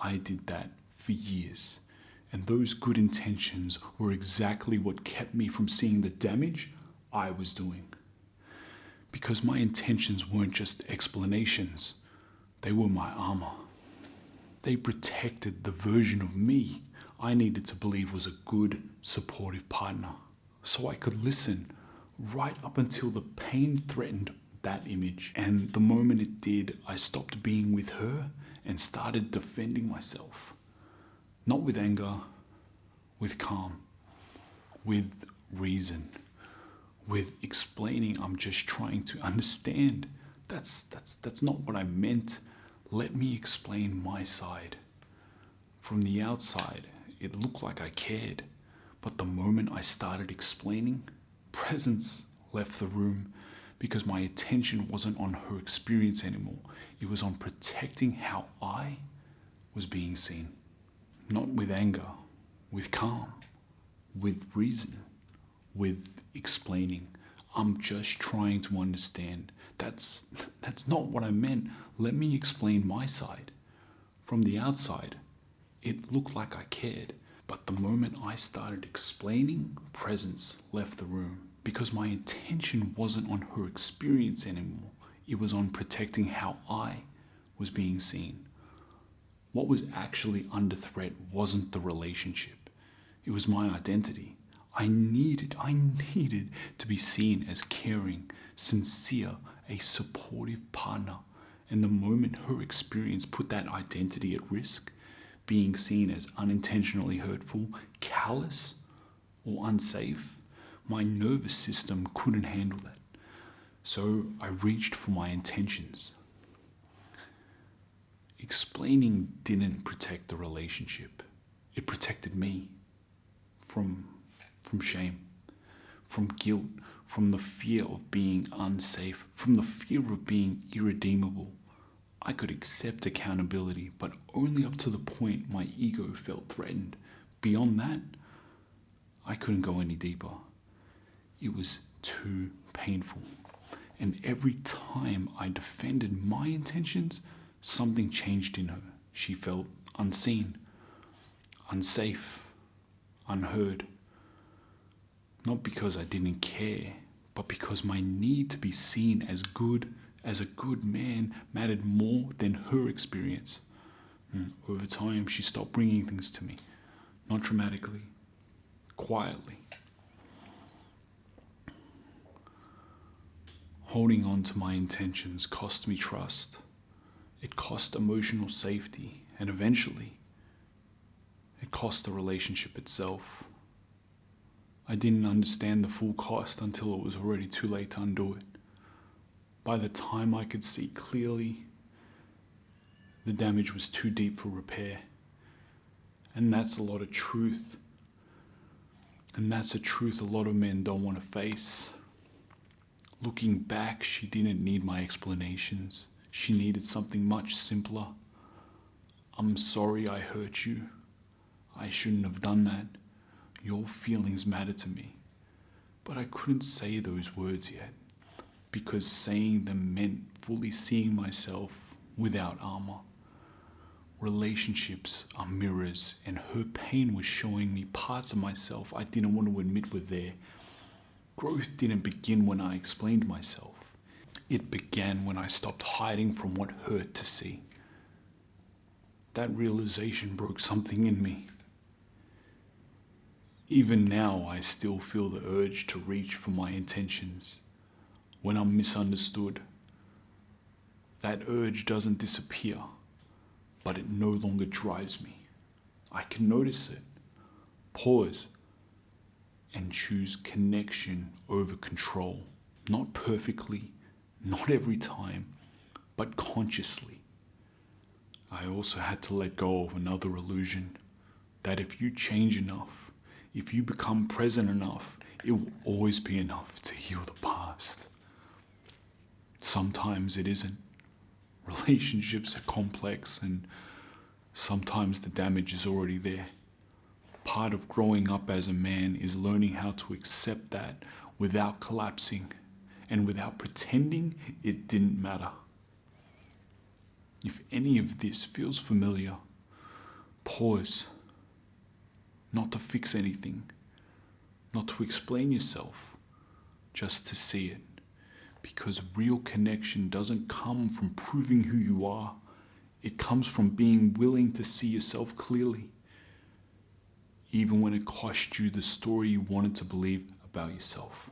I did that for years. And those good intentions were exactly what kept me from seeing the damage I was doing. Because my intentions weren't just explanations, they were my armor. They protected the version of me I needed to believe was a good, supportive partner. So I could listen right up until the pain threatened that image. And the moment it did, I stopped being with her and started defending myself. Not with anger, with calm, with reason, with explaining I'm just trying to understand. That's not what I meant. Let me explain my side. From the outside, it looked like I cared, but the moment I started explaining, presence left the room because my attention wasn't on her experience anymore. It was on protecting how I was being seen. Not with anger, with calm, with reason, with explaining. I'm just trying to understand. That's not what I meant. Let me explain my side. From the outside, it looked like I cared, but the moment I started explaining, presence left the room because my intention wasn't on her experience anymore. It was on protecting how I was being seen. What was actually under threat wasn't the relationship. It was my identity. I needed to be seen as caring, sincere, a supportive partner. And the moment her experience put that identity at risk, being seen as unintentionally hurtful, callous, or unsafe, my nervous system couldn't handle that. So I reached for my intentions. Explaining didn't protect the relationship. It protected me from shame, from guilt, from the fear of being unsafe, from the fear of being irredeemable. I could accept accountability, but only up to the point my ego felt threatened. Beyond that, I couldn't go any deeper. It was too painful. And every time I defended my intentions, something changed in her. She felt unseen, unsafe, unheard. Not because I didn't care, but because my need to be seen as a good man mattered more than her experience. Over time, she stopped bringing things to me, not dramatically, quietly. Holding on to my intentions cost me trust. It cost emotional safety, and eventually, it cost the relationship itself. I didn't understand the full cost until it was already too late to undo it. By the time I could see clearly, the damage was too deep for repair. And that's a lot of truth. And that's a truth a lot of men don't want to face. Looking back, she didn't need my explanations. She needed something much simpler. I'm sorry I hurt you. I shouldn't have done that. Your feelings matter to me. But I couldn't say those words yet, because saying them meant fully seeing myself without armor. Relationships are mirrors, and her pain was showing me parts of myself I didn't want to admit were there. Growth didn't begin when I explained myself. It began when I stopped hiding from what hurt to see. That realization broke something in me. Even now, I still feel the urge to reach for my intentions. When I'm misunderstood, that urge doesn't disappear, but it no longer drives me. I can notice it, pause, and choose connection over control. Not perfectly, not every time, but consciously. I also had to let go of another illusion, that if you change enough, if you become present enough, it will always be enough to heal the past. Sometimes it isn't. Relationships are complex, and sometimes the damage is already there. Part of growing up as a man is learning how to accept that without collapsing and without pretending it didn't matter. If any of this feels familiar, pause, not to fix anything, not to explain yourself, just to see it. Because real connection doesn't come from proving who you are. It comes from being willing to see yourself clearly, even when it cost you the story you wanted to believe about yourself.